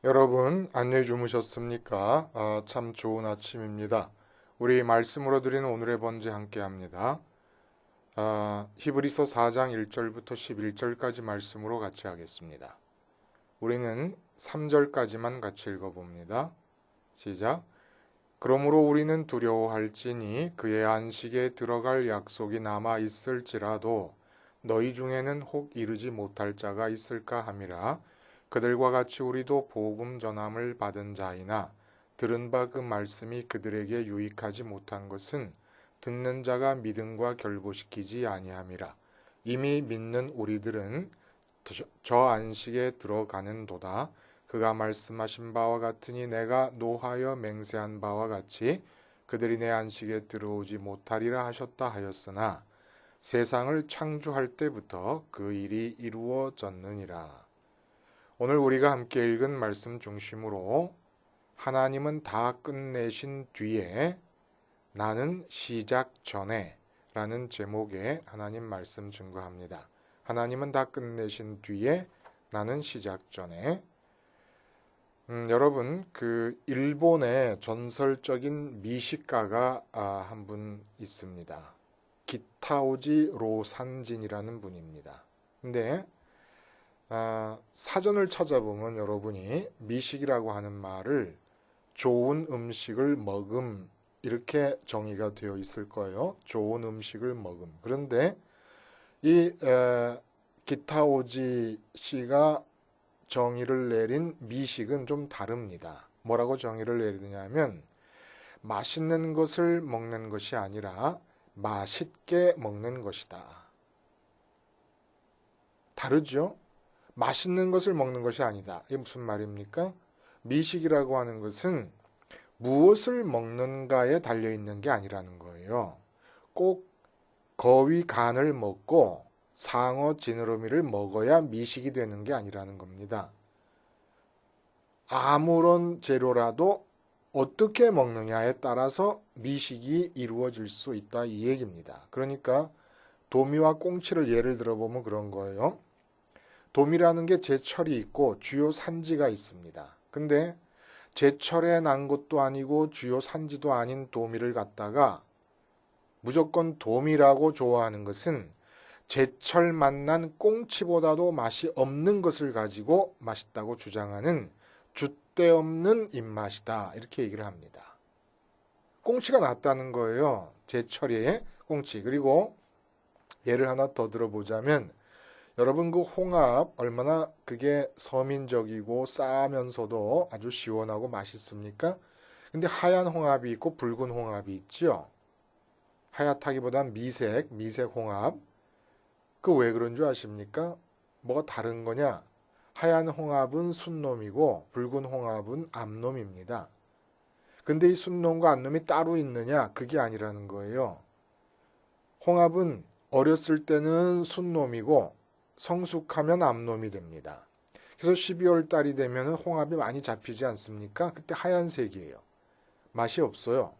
여러분, 안녕히 주무셨습니까? 참 좋은 아침입니다. 우리 말씀으로 드리는 오늘의 번제 함께 합니다. 히브리서 4장 1절부터 11절까지 말씀으로 같이 하겠습니다. 우리는 3절까지만 같이 읽어봅니다. 시작. 그러므로 우리는 두려워할지니 그의 안식에 들어갈 약속이 남아 있을지라도 너희 중에는 혹 이르지 못할 자가 있을까 함이라. 그들과 같이 우리도 복음 전함을 받은 자이나 들은 바 그 말씀이 그들에게 유익하지 못한 것은 듣는 자가 믿음과 결부시키지 아니함이라. 이미 믿는 우리들은 저 안식에 들어가는도다. 그가 말씀하신 바와 같으니 내가 노하여 맹세한 바와 같이 그들이 내 안식에 들어오지 못하리라 하셨다 하였으나 세상을 창조할 때부터 그 일이 이루어졌느니라. 오늘 우리가 함께 읽은 말씀 중심으로 하나님은 다 끝내신 뒤에 나는 시작 전에 라는 제목의 하나님 말씀 증거합니다. 하나님은 다 끝내신 뒤에 나는 시작 전에. 여러분, 일본의 전설적인 미식가가 한 분 있습니다. 기타오지 로산진이라는 분입니다. 근데 사전을 찾아보면 여러분이 미식이라고 하는 말을 좋은 음식을 먹음 이렇게 정의가 되어 있을 거예요. 좋은 음식을 먹음. 그런데 이 기타오지 씨가 정의를 내린 미식은 좀 다릅니다. 뭐라고 정의를 내리느냐면 맛있는 것을 먹는 것이 아니라 맛있게 먹는 것이다. 다르죠? 맛있는 것을 먹는 것이 아니다. 이게 무슨 말입니까? 미식이라고 하는 것은 무엇을 먹는가에 달려있는 게 아니라는 거예요. 꼭 거위 간을 먹고 상어 지느러미를 먹어야 미식이 되는 게 아니라는 겁니다. 아무런 재료라도 어떻게 먹느냐에 따라서 미식이 이루어질 수 있다 이 얘기입니다. 그러니까 도미와 꽁치를 예를 들어보면 그런 거예요. 도미라는 게 제철이 있고 주요 산지가 있습니다. 근데 제철에 난 것도 아니고 주요 산지도 아닌 도미를 갖다가 무조건 도미라고 좋아하는 것은 제철 만난 꽁치보다도 맛이 없는 것을 가지고 맛있다고 주장하는 줏대 없는 입맛이다. 이렇게 얘기를 합니다. 꽁치가 낫다는 거예요. 제철에 꽁치. 그리고 예를 하나 더 들어보자면 여러분 그 홍합 얼마나 그게 서민적이고 싸면서도 아주 시원하고 맛있습니까? 근데 하얀 홍합이 있고 붉은 홍합이 있지요. 하얗다기보단 미색 홍합. 그 왜 그런 줄 아십니까? 뭐가 다른 거냐? 하얀 홍합은 순놈이고 붉은 홍합은 암놈입니다. 근데 이 순놈과 암놈이 따로 있느냐? 그게 아니라는 거예요. 홍합은 어렸을 때는 순놈이고 성숙하면 암놈이 됩니다. 그래서 12월 달이 되면 홍합이 많이 잡히지 않습니까? 그때 하얀색이에요. 맛이 없어요.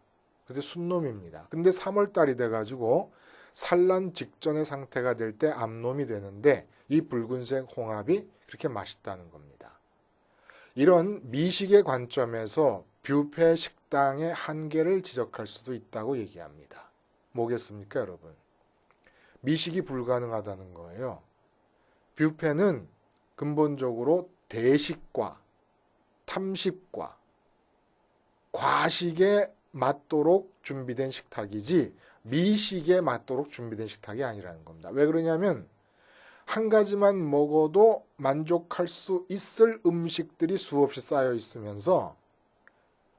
근데 순놈입니다. 근데 3월 달이 돼가지고 산란 직전의 상태가 될 때 암놈이 되는데 이 붉은색 홍합이 그렇게 맛있다는 겁니다. 이런 미식의 관점에서 뷔페 식당의 한계를 지적할 수도 있다고 얘기합니다. 뭐겠습니까, 여러분? 미식이 불가능하다는 거예요. 뷔페는 근본적으로 대식과 탐식과 과식에 맞도록 준비된 식탁이지 미식에 맞도록 준비된 식탁이 아니라는 겁니다. 왜 그러냐면 한 가지만 먹어도 만족할 수 있을 음식들이 수없이 쌓여 있으면서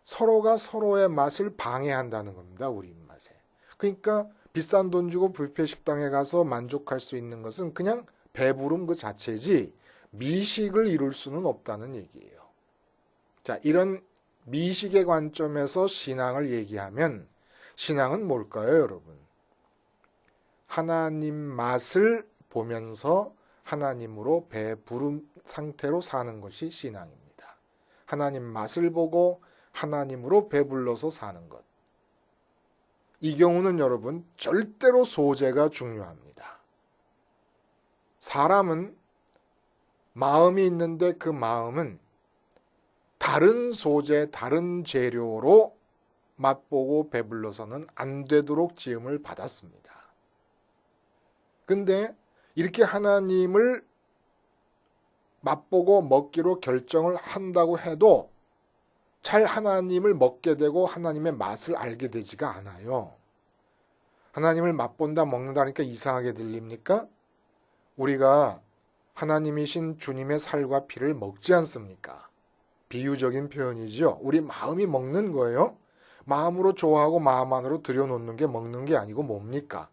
서로가 서로의 맛을 방해한다는 겁니다. 우리 입맛에. 그러니까 비싼 돈 주고 뷔페 식당에 가서 만족할 수 있는 것은 그냥 배부름 그 자체지 미식을 이룰 수는 없다는 얘기예요. 자, 이런 미식의 관점에서 신앙을 얘기하면 신앙은 뭘까요, 여러분? 하나님 맛을 보면서 하나님으로 배부른 상태로 사는 것이 신앙입니다. 하나님 맛을 보고 하나님으로 배불러서 사는 것. 이 경우는 여러분 절대로 소재가 중요합니다. 사람은 마음이 있는데 그 마음은 다른 소재, 다른 재료로 맛보고 배불러서는 안 되도록 지음을 받았습니다. 근데 이렇게 하나님을 맛보고 먹기로 결정을 한다고 해도 잘 하나님을 먹게 되고 하나님의 맛을 알게 되지가 않아요. 하나님을 맛본다 먹는다니까 이상하게 들립니까? 우리가 하나님이신 주님의 살과 피를 먹지 않습니까? 비유적인 표현이죠. 우리 마음이 먹는 거예요. 마음으로 좋아하고 마음 안으로 들여놓는 게 먹는 게 아니고 뭡니까?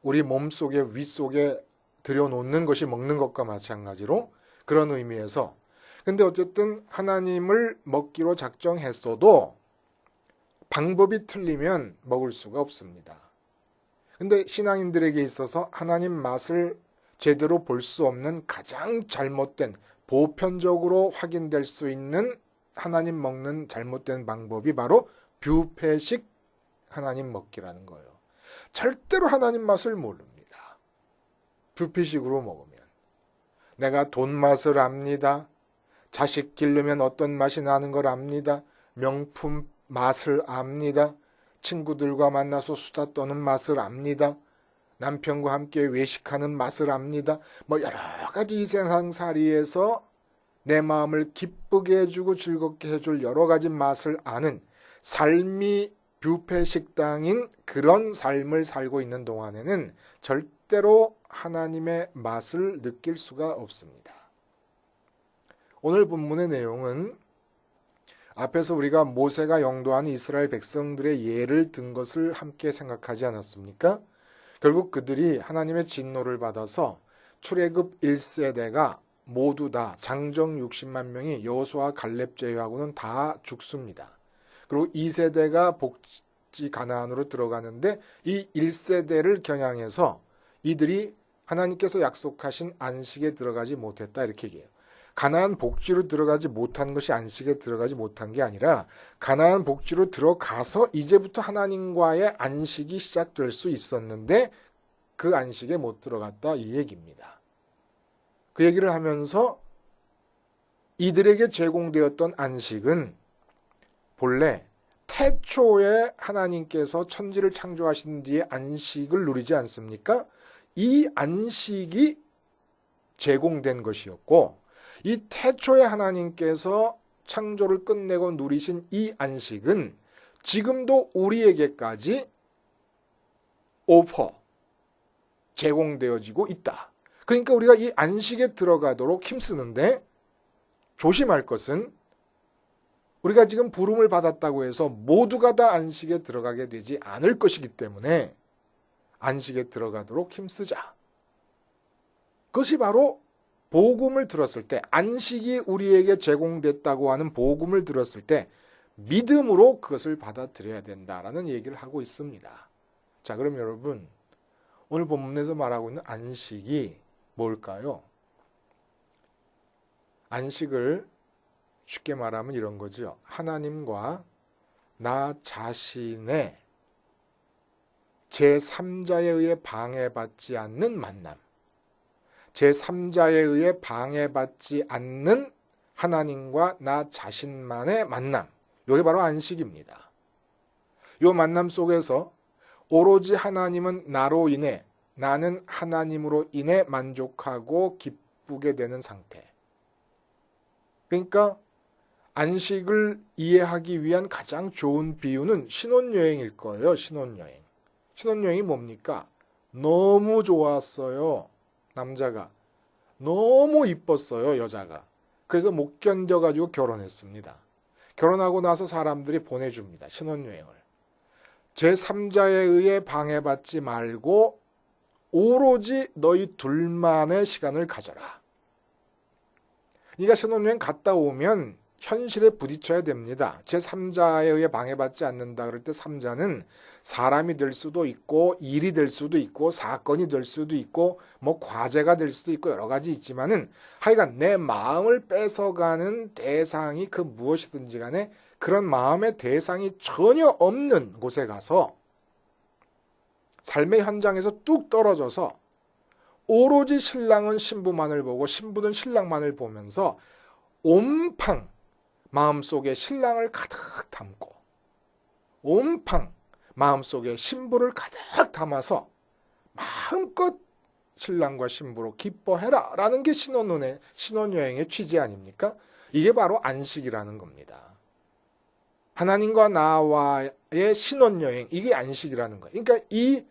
우리 몸속에 윗속에 들여놓는 것이 먹는 것과 마찬가지로 그런 의미에서 근데 어쨌든 하나님을 먹기로 작정했어도 방법이 틀리면 먹을 수가 없습니다. 근데 신앙인들에게 있어서 하나님 맛을 제대로 볼 수 없는 가장 잘못된 보편적으로 확인될 수 있는 하나님 먹는 잘못된 방법이 바로 뷔페식 하나님 먹기라는 거예요. 절대로 하나님 맛을 모릅니다. 뷔페식으로 먹으면. 내가 돈 맛을 압니다. 자식 기르면 어떤 맛이 나는 걸 압니다. 명품 맛을 압니다. 친구들과 만나서 수다 떠는 맛을 압니다. 남편과 함께 외식하는 맛을 압니다. 여러 가지 이 세상살이에서 내 마음을 기쁘게 해주고 즐겁게 해줄 여러 가지 맛을 아는 삶이 뷔페 식당인 그런 삶을 살고 있는 동안에는 절대로 하나님의 맛을 느낄 수가 없습니다. 오늘 본문의 내용은 앞에서 우리가 모세가 영도하는 이스라엘 백성들의 예를 든 것을 함께 생각하지 않았습니까? 결국 그들이 하나님의 진노를 받아서 출애굽 1세대가 모두 다 장정 60만 명이 여호수아 갈렙 제외하고는 다 죽습니다. 그리고 2세대가 복지 가나안으로 들어가는데 이 1세대를 겨냥해서 이들이 하나님께서 약속하신 안식에 들어가지 못했다 이렇게 얘기해요. 가나안 복지로 들어가지 못한 것이 안식에 들어가지 못한 게 아니라 가나안 복지로 들어가서 이제부터 하나님과의 안식이 시작될 수 있었는데 그 안식에 못 들어갔다 이 얘기입니다. 그 얘기를 하면서 이들에게 제공되었던 안식은 본래 태초에 하나님께서 천지를 창조하신 뒤에 안식을 누리지 않습니까? 이 안식이 제공된 것이었고 이 태초에 하나님께서 창조를 끝내고 누리신 이 안식은 지금도 우리에게까지 제공되어지고 있다. 그러니까 우리가 이 안식에 들어가도록 힘쓰는데 조심할 것은 우리가 지금 부름을 받았다고 해서 모두가 다 안식에 들어가게 되지 않을 것이기 때문에 안식에 들어가도록 힘쓰자. 그것이 바로 복음을 들었을 때 안식이 우리에게 제공됐다고 하는 복음을 들었을 때 믿음으로 그것을 받아들여야 된다라는 얘기를 하고 있습니다. 자, 그럼 여러분 오늘 본문에서 말하고 있는 안식이 뭘까요? 안식을 쉽게 말하면 이런 거죠. 하나님과 나 자신의 제3자에 의해 방해받지 않는 만남. 제3자에 의해 방해받지 않는 하나님과 나 자신만의 만남. 이게 바로 안식입니다. 이 만남 속에서 오로지 하나님은 나로 인해 나는 하나님으로 인해 만족하고 기쁘게 되는 상태. 그러니까 안식을 이해하기 위한 가장 좋은 비유는 신혼여행일 거예요. 신혼여행. 신혼여행이 뭡니까? 너무 좋았어요. 남자가. 너무 이뻤어요. 여자가. 그래서 못 견뎌가지고 결혼했습니다. 결혼하고 나서 사람들이 보내줍니다. 신혼여행을. 제3자에 의해 방해받지 말고 오로지 너희 둘만의 시간을 가져라. 네가 신혼여행 갔다 오면 현실에 부딪혀야 됩니다. 제3자에 의해 방해받지 않는다 그럴 때 3자는 사람이 될 수도 있고 일이 될 수도 있고 사건이 될 수도 있고 과제가 될 수도 있고 여러 가지 있지만은 하여간 내 마음을 뺏어가는 대상이 그 무엇이든지 간에 그런 마음의 대상이 전혀 없는 곳에 가서 삶의 현장에서 뚝 떨어져서 오로지 신랑은 신부만을 보고 신부는 신랑만을 보면서 온팡 마음속에 신랑을 가득 담고 온팡 마음속에 신부를 가득 담아서 마음껏 신랑과 신부로 기뻐해라 라는 게 신혼여행의 취지 아닙니까? 이게 바로 안식이라는 겁니다. 하나님과 나와의 신혼여행, 이게 안식이라는 거예요. 그러니까 이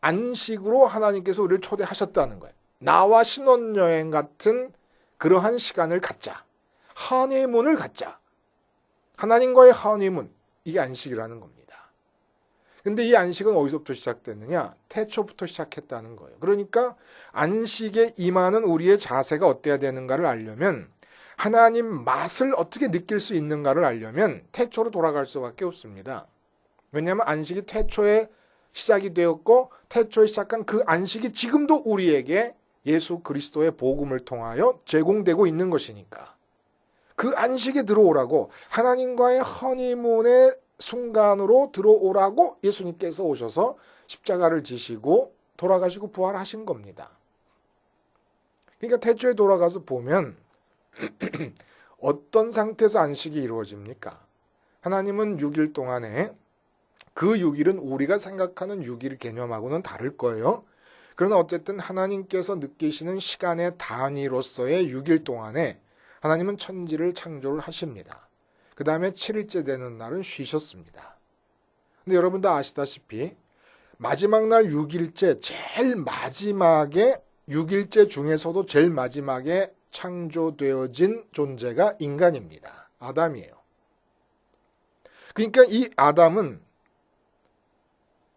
안식으로 하나님께서 우리를 초대하셨다는 거예요. 나와 신혼여행 같은 그러한 시간을 갖자. 허니문을 갖자. 하나님과의 허니문, 이게 안식이라는 겁니다. 근데 이 안식은 어디서부터 시작됐느냐? 태초부터 시작했다는 거예요. 그러니까 안식에 임하는 우리의 자세가 어때야 되는가를 알려면, 하나님 맛을 어떻게 느낄 수 있는가를 알려면 태초로 돌아갈 수밖에 없습니다. 왜냐하면 안식이 태초에 시작이 되었고 태초에 시작한 그 안식이 지금도 우리에게 예수 그리스도의 복음을 통하여 제공되고 있는 것이니까. 그 안식에 들어오라고, 하나님과의 허니문의 순간으로 들어오라고 예수님께서 오셔서 십자가를 지시고 돌아가시고 부활하신 겁니다. 그러니까 태초에 돌아가서 보면 어떤 상태에서 안식이 이루어집니까? 하나님은 6일 동안에, 그 6일은 우리가 생각하는 6일 개념하고는 다를 거예요. 그러나 어쨌든 하나님께서 느끼시는 시간의 단위로서의 6일 동안에 하나님은 천지를 창조를 하십니다. 그 다음에 7일째 되는 날은 쉬셨습니다. 근데 여러분 다 아시다시피 마지막 날 6일째, 제일 마지막에 6일째 중에서도 제일 마지막에 창조되어진 존재가 인간입니다. 아담이에요. 그러니까 이 아담은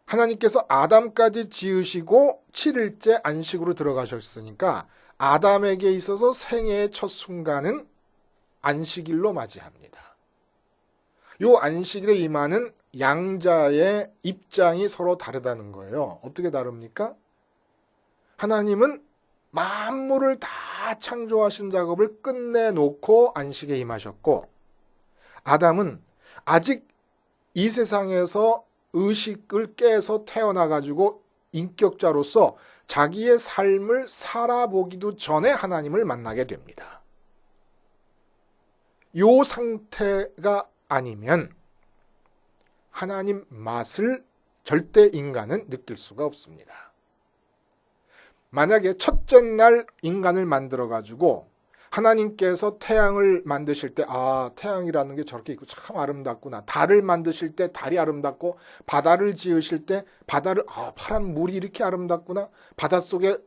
하나님께서 아담까지 지으시고 7일째 안식으로 들어가셨으니까 아담에게 있어서 생애의 첫 순간은 안식일로 맞이합니다. 이 안식일에 임하는 양자의 입장이 서로 다르다는 거예요. 어떻게 다릅니까? 하나님은 만물을 다 창조하신 작업을 끝내놓고 안식에 임하셨고, 아담은 아직 이 세상에서 의식을 깨서 태어나가지고 인격자로서 자기의 삶을 살아보기도 전에 하나님을 만나게 됩니다. 이 상태가 아니면 하나님 맛을 절대 인간은 느낄 수가 없습니다. 만약에 첫째 날 인간을 만들어가지고 하나님께서 태양을 만드실 때, 태양이라는 게 저렇게 있고 참 아름답구나. 달을 만드실 때 달이 아름답고, 바다를 지으실 때 바다를, 파란 물이 이렇게 아름답구나. 바닷속에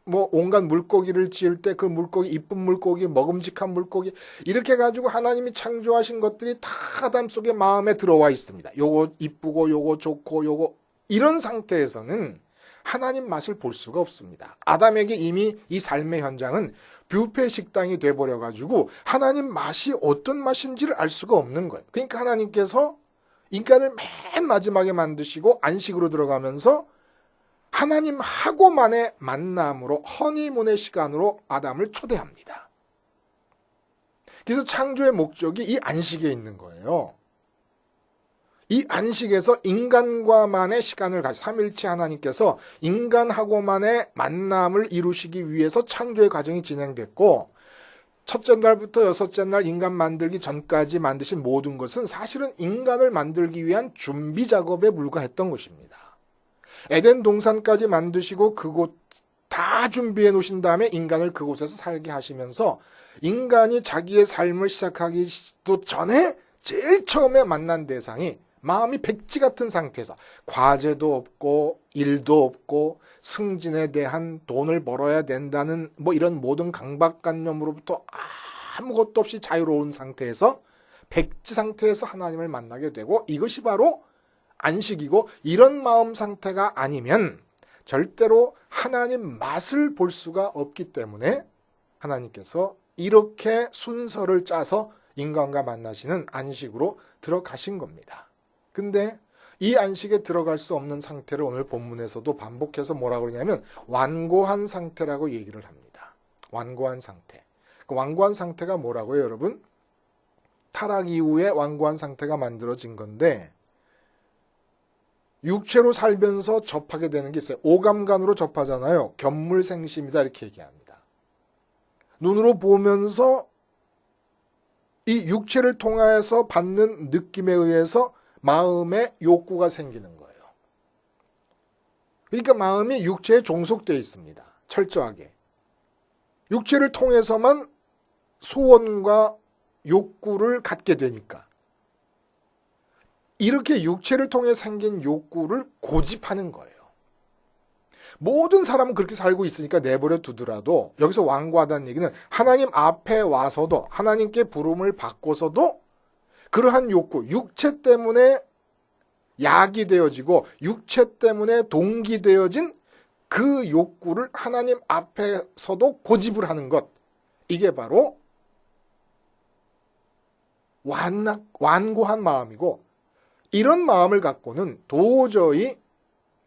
온갖 물고기를 지을 때 그 물고기, 이쁜 물고기, 먹음직한 물고기, 이렇게 해가지고 하나님이 창조하신 것들이 다 아담 속에 마음에 들어와 있습니다. 요거 이쁘고, 요거 좋고, 요거, 이런 상태에서는 하나님 맛을 볼 수가 없습니다. 아담에게 이미 이 삶의 현장은 뷔페 식당이 돼버려가지고 하나님 맛이 어떤 맛인지를 알 수가 없는 거예요. 그러니까 하나님께서 인간을 맨 마지막에 만드시고 안식으로 들어가면서 하나님하고만의 만남으로, 허니문의 시간으로 아담을 초대합니다. 그래서 창조의 목적이 이 안식에 있는 거예요. 이 안식에서 인간과만의 시간을 가지고, 삼일체 하나님께서 인간하고만의 만남을 이루시기 위해서 창조의 과정이 진행됐고, 첫째 날부터 여섯째 날 인간 만들기 전까지 만드신 모든 것은 사실은 인간을 만들기 위한 준비 작업에 불과했던 것입니다. 에덴 동산까지 만드시고 그곳 다 준비해 놓으신 다음에 인간을 그곳에서 살게 하시면서, 인간이 자기의 삶을 시작하기도 전에 제일 처음에 만난 대상이 마음이 백지 같은 상태에서, 과제도 없고 일도 없고 승진에 대한 돈을 벌어야 된다는 이런 모든 강박관념으로부터 아무것도 없이 자유로운 상태에서, 백지 상태에서 하나님을 만나게 되고, 이것이 바로 안식이고, 이런 마음 상태가 아니면 절대로 하나님 맛을 볼 수가 없기 때문에 하나님께서 이렇게 순서를 짜서 인간과 만나시는 안식으로 들어가신 겁니다. 근데 이 안식에 들어갈 수 없는 상태를 오늘 본문에서도 반복해서 뭐라고 그러냐면 완고한 상태라고 얘기를 합니다. 완고한 상태. 그 완고한 상태가 뭐라고요, 여러분? 타락 이후에 완고한 상태가 만들어진 건데, 육체로 살면서 접하게 되는 게 있어요. 오감간으로 접하잖아요. 견물생심이다 이렇게 얘기합니다. 눈으로 보면서 이 육체를 통해서 받는 느낌에 의해서 마음의 욕구가 생기는 거예요. 그러니까 마음이 육체에 종속되어 있습니다. 철저하게. 육체를 통해서만 소원과 욕구를 갖게 되니까. 이렇게 육체를 통해 생긴 욕구를 고집하는 거예요. 모든 사람은 그렇게 살고 있으니까 내버려 두더라도 여기서 완고하다는 얘기는 하나님 앞에 와서도 하나님께 부름을 받고서도 그러한 욕구, 육체 때문에 약이 되어지고 육체 때문에 동기되어진 그 욕구를 하나님 앞에서도 고집을 하는 것. 이게 바로 완고한 마음이고 이런 마음을 갖고는 도저히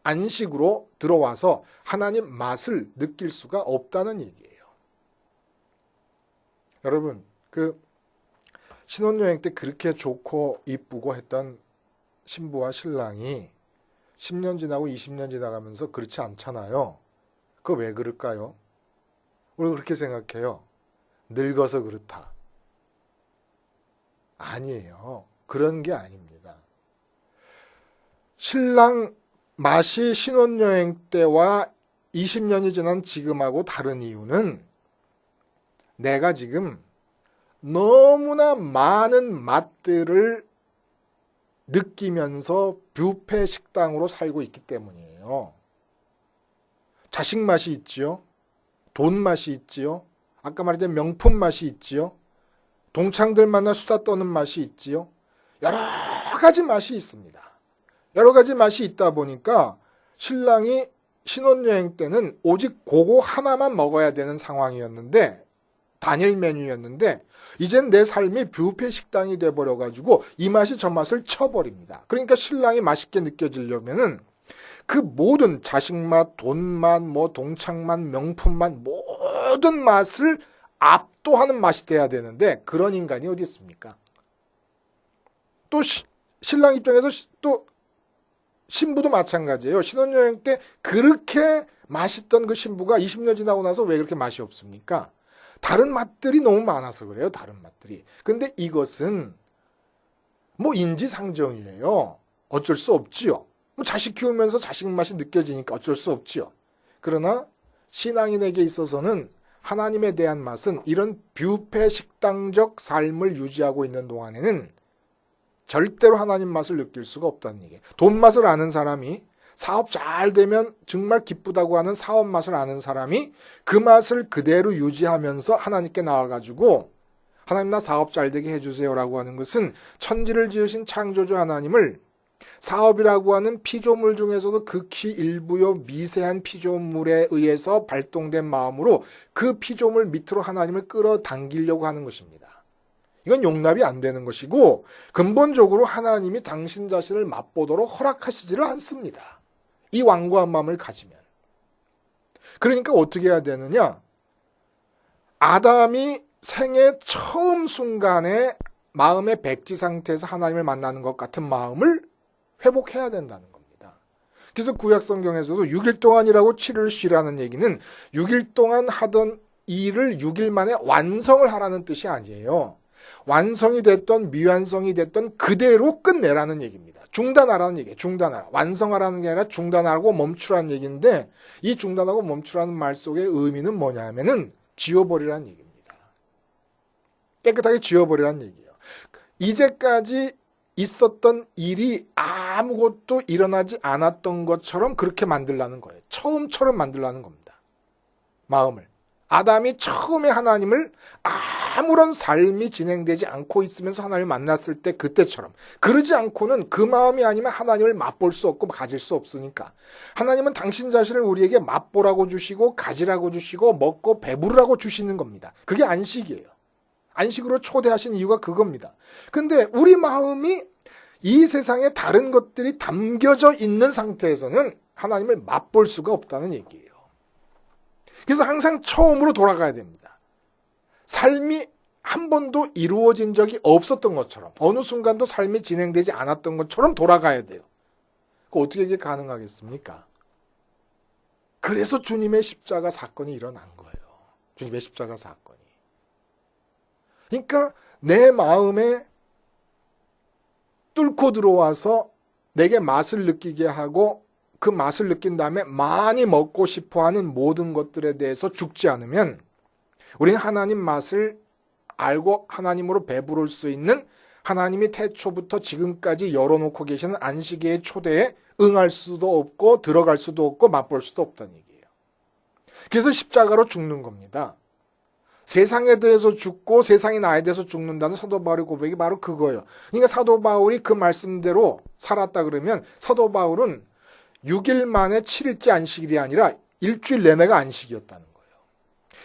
안식으로 들어와서 하나님 맛을 느낄 수가 없다는 얘기예요. 여러분, 그 신혼여행 때 그렇게 좋고 이쁘고 했던 신부와 신랑이 10년 지나고 20년 지나가면서 그렇지 않잖아요. 그거 왜 그럴까요? 우리가 그렇게 생각해요. 늙어서 그렇다. 아니에요. 그런 게 아닙니다. 신랑 맛이 신혼여행 때와 20년이 지난 지금하고 다른 이유는 내가 지금 너무나 많은 맛들을 느끼면서 뷔페 식당으로 살고 있기 때문이에요. 자식 맛이 있지요. 돈 맛이 있지요. 아까 말했던 명품 맛이 있지요. 동창들 만나 수다 떠는 맛이 있지요. 여러 가지 맛이 있습니다. 여러 가지 맛이 있다 보니까 신랑이 신혼여행 때는 오직 그거 하나만 먹어야 되는 상황이었는데 단일 메뉴였는데 이젠 내 삶이 뷔페 식당이 돼버려가지고 이 맛이 저 맛을 쳐버립니다. 그러니까 신랑이 맛있게 느껴지려면은 그 모든 자식 맛, 돈 맛, 뭐 동창 맛, 명품 맛 모든 맛을 압도하는 맛이 돼야 되는데 그런 인간이 어디 있습니까? 또 신랑 입장에서 또 신부도 마찬가지예요. 신혼여행 때 그렇게 맛있던 그 신부가 20년 지나고 나서 왜 그렇게 맛이 없습니까? 다른 맛들이 너무 많아서 그래요. 다른 맛들이. 근데 이것은 뭐 인지상정이에요. 어쩔 수 없지요. 뭐 자식 키우면서 자식 맛이 느껴지니까 어쩔 수 없지요. 그러나 신앙인에게 있어서는 하나님에 대한 맛은 이런 뷔페 식당적 삶을 유지하고 있는 동안에는 절대로 하나님 맛을 느낄 수가 없다는 얘기예요. 돈 맛을 아는 사람이 사업 잘 되면 정말 기쁘다고 하는 사업 맛을 아는 사람이 그 맛을 그대로 유지하면서 하나님께 나와가지고 하나님 나 사업 잘 되게 해주세요라고 하는 것은 천지를 지으신 창조주 하나님을 사업이라고 하는 피조물 중에서도 극히 일부요 미세한 피조물에 의해서 발동된 마음으로 그 피조물 밑으로 하나님을 끌어당기려고 하는 것입니다. 이건 용납이 안 되는 것이고 근본적으로 하나님이 당신 자신을 맛보도록 허락하시지를 않습니다. 이 완고한 마음을 가지면. 그러니까 어떻게 해야 되느냐? 아담이 생애 처음 순간에 마음의 백지 상태에서 하나님을 만나는 것 같은 마음을 회복해야 된다는 겁니다. 그래서 구약 성경에서도 6일 동안이라고 7일 쉬라는 얘기는 6일 동안 하던 일을 6일 만에 완성을 하라는 뜻이 아니에요. 완성이 됐던 미완성이 됐던 그대로 끝내라는 얘기입니다. 중단하라는 얘기예요. 중단하라. 완성하라는 게 아니라 중단하고 멈추라는 얘기인데 이 중단하고 멈추라는 말 속의 의미는 뭐냐 하면은 지워버리라는 얘기입니다. 깨끗하게 지워버리라는 얘기예요. 이제까지 있었던 일이 아무것도 일어나지 않았던 것처럼 그렇게 만들라는 거예요. 처음처럼 만들라는 겁니다. 마음을. 아담이 처음에 하나님을 아무런 삶이 진행되지 않고 있으면서 하나님을 만났을 때 그때처럼 그러지 않고는 그 마음이 아니면 하나님을 맛볼 수 없고 가질 수 없으니까 하나님은 당신 자신을 우리에게 맛보라고 주시고 가지라고 주시고 먹고 배부르라고 주시는 겁니다. 그게 안식이에요. 안식으로 초대하신 이유가 그겁니다. 근데 우리 마음이 이 세상에 다른 것들이 담겨져 있는 상태에서는 하나님을 맛볼 수가 없다는 얘기예요. 그래서 항상 처음으로 돌아가야 됩니다. 삶이 한 번도 이루어진 적이 없었던 것처럼 어느 순간도 삶이 진행되지 않았던 것처럼 돌아가야 돼요. 어떻게 이게 가능하겠습니까? 그래서 주님의 십자가 사건이 일어난 거예요. 주님의 십자가 사건이. 그러니까 내 마음에 뚫고 들어와서 내게 맛을 느끼게 하고 그 맛을 느낀 다음에 많이 먹고 싶어하는 모든 것들에 대해서 죽지 않으면 우리는 하나님 맛을 알고 하나님으로 배부를 수 있는 하나님이 태초부터 지금까지 열어놓고 계시는 안식의 초대에 응할 수도 없고 들어갈 수도 없고 맛볼 수도 없다는 얘기예요. 그래서 십자가로 죽는 겁니다. 세상에 대해서 죽고 세상이 나에 대해서 죽는다는 사도 바울의 고백이 바로 그거예요. 그러니까 사도 바울이 그 말씀대로 살았다 그러면 사도 바울은 6일 만에 7일째 안식일이 아니라 일주일 내내가 안식이었다는 거예요.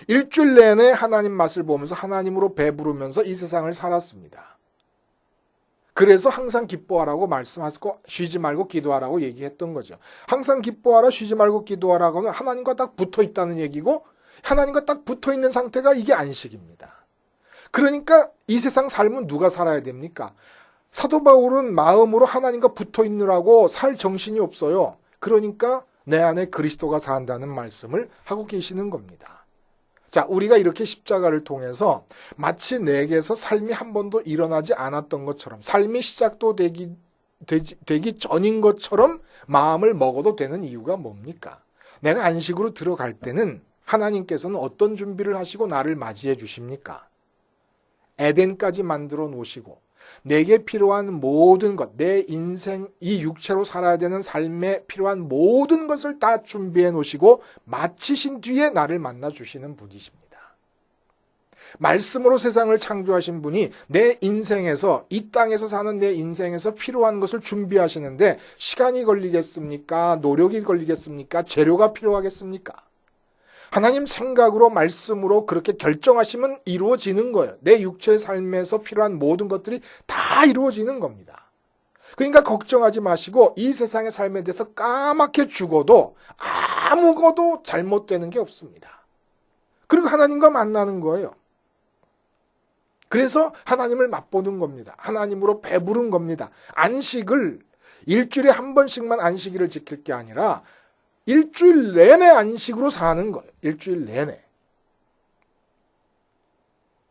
일주일 내내 하나님 맛을 보면서 하나님으로 배부르면서 이 세상을 살았습니다. 그래서 항상 기뻐하라고 말씀하시고 쉬지 말고 기도하라고 얘기했던 거죠. 항상 기뻐하라 쉬지 말고 기도하라고는 하나님과 딱 붙어 있다는 얘기고 하나님과 딱 붙어 있는 상태가 이게 안식입니다. 그러니까 이 세상 삶은 누가 살아야 됩니까? 사도 바울은 마음으로 하나님과 붙어 있느라고 살 정신이 없어요. 그러니까 내 안에 그리스도가 산다는 말씀을 하고 계시는 겁니다. 자, 우리가 이렇게 십자가를 통해서 마치 내게서 삶이 한 번도 일어나지 않았던 것처럼 삶이 시작도 되기 전인 것처럼 마음을 먹어도 되는 이유가 뭡니까? 내가 안식으로 들어갈 때는 하나님께서는 어떤 준비를 하시고 나를 맞이해 주십니까? 에덴까지 만들어 놓으시고 내게 필요한 모든 것, 내 인생, 이 육체로 살아야 되는 삶에 필요한 모든 것을 다 준비해 놓으시고 마치신 뒤에 나를 만나 주시는 분이십니다. 말씀으로 세상을 창조하신 분이 내 인생에서, 이 땅에서 사는 내 인생에서 필요한 것을 준비하시는데 시간이 걸리겠습니까? 노력이 걸리겠습니까? 재료가 필요하겠습니까? 하나님 생각으로 말씀으로 그렇게 결정하시면 이루어지는 거예요. 내 육체의 삶에서 필요한 모든 것들이 다 이루어지는 겁니다. 그러니까 걱정하지 마시고 이 세상의 삶에 대해서 까맣게 죽어도 아무것도 잘못되는 게 없습니다. 그리고 하나님과 만나는 거예요. 그래서 하나님을 맛보는 겁니다. 하나님으로 배부른 겁니다. 안식을 일주일에 한 번씩만 안식일을 지킬 게 아니라 일주일 내내 안식으로 사는 거예요. 일주일 내내.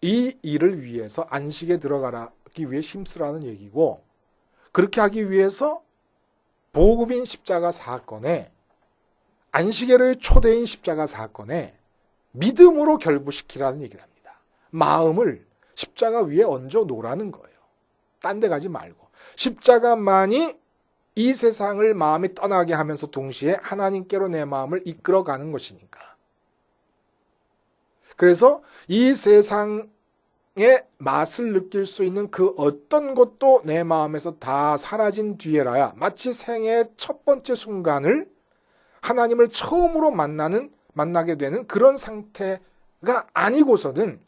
이 일을 위해서 안식에 들어가기 위해 힘쓰라는 얘기고 그렇게 하기 위해서 보급인 십자가 사건에 안식일의 초대인 십자가 사건에 믿음으로 결부시키라는 얘기를 합니다. 마음을 십자가 위에 얹어 놓으라는 거예요. 딴 데 가지 말고. 십자가만이 이 세상을 마음이 떠나게 하면서 동시에 하나님께로 내 마음을 이끌어가는 것이니까. 그래서 이 세상의 맛을 느낄 수 있는 그 어떤 것도 내 마음에서 다 사라진 뒤에라야 마치 생애의 첫 번째 순간을 하나님을 처음으로 만나게 되는 그런 상태가 아니고서는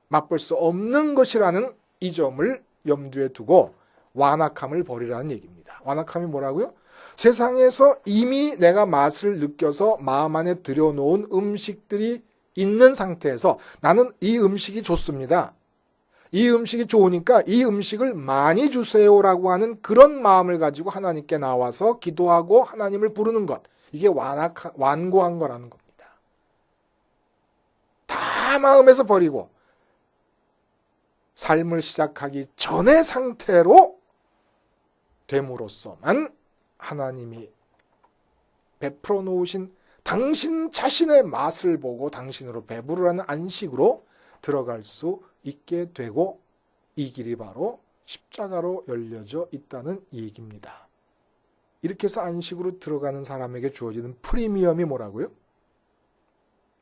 맛볼 수 없는 것이라는 이 점을 염두에 두고 완악함을 버리라는 얘기입니다. 완악함이 뭐라고요? 세상에서 이미 내가 맛을 느껴서 마음 안에 들여놓은 음식들이 있는 상태에서 나는 이 음식이 좋습니다. 이 음식이 좋으니까 이 음식을 많이 주세요라고 하는 그런 마음을 가지고 하나님께 나와서 기도하고 하나님을 부르는 것. 이게 완고한 거라는 겁니다. 다 마음에서 버리고 삶을 시작하기 전의 상태로 됨으로써만 하나님이 베풀어 놓으신 당신 자신의 맛을 보고 당신으로 배부르라는 안식으로 들어갈 수 있게 되고 이 길이 바로 십자가로 열려져 있다는 얘기입니다. 이렇게 해서 안식으로 들어가는 사람에게 주어지는 프리미엄이 뭐라고요?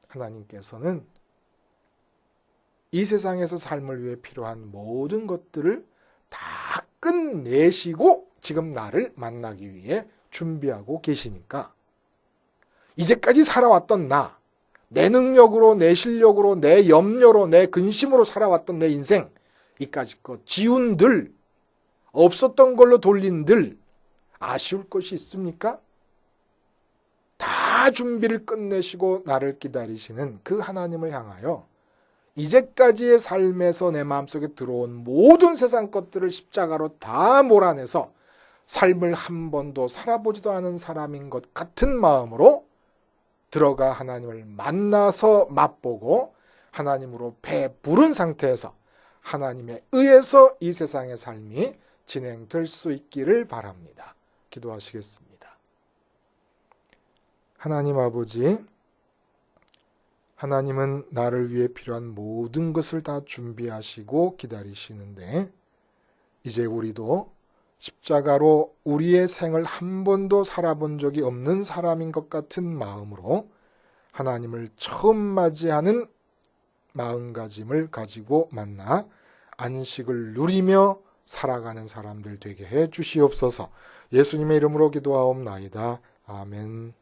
하나님께서는 이 세상에서 삶을 위해 필요한 모든 것들을 다 끝내시고 지금 나를 만나기 위해 준비하고 계시니까 이제까지 살아왔던 내 능력으로, 내 실력으로, 내 염려로, 내 근심으로 살아왔던 내 인생, 이까짓 것, 지운들, 없었던 걸로 돌린들, 아쉬울 것이 있습니까? 다 준비를 끝내시고 나를 기다리시는 그 하나님을 향하여 이제까지의 삶에서 내 마음속에 들어온 모든 세상 것들을 십자가로 다 몰아내서 삶을 한 번도 살아보지도 않은 사람인 것 같은 마음으로 들어가 하나님을 만나서 맛보고 하나님으로 배부른 상태에서 하나님에 의해서 이 세상의 삶이 진행될 수 있기를 바랍니다. 기도하시겠습니다. 하나님 아버지, 하나님은 나를 위해 필요한 모든 것을 다 준비하시고 기다리시는데 이제 우리도 십자가로 우리의 생을 한 번도 살아본 적이 없는 사람인 것 같은 마음으로 하나님을 처음 맞이하는 마음가짐을 가지고 만나 안식을 누리며 살아가는 사람들 되게 해 주시옵소서. 예수님의 이름으로 기도하옵나이다. 아멘.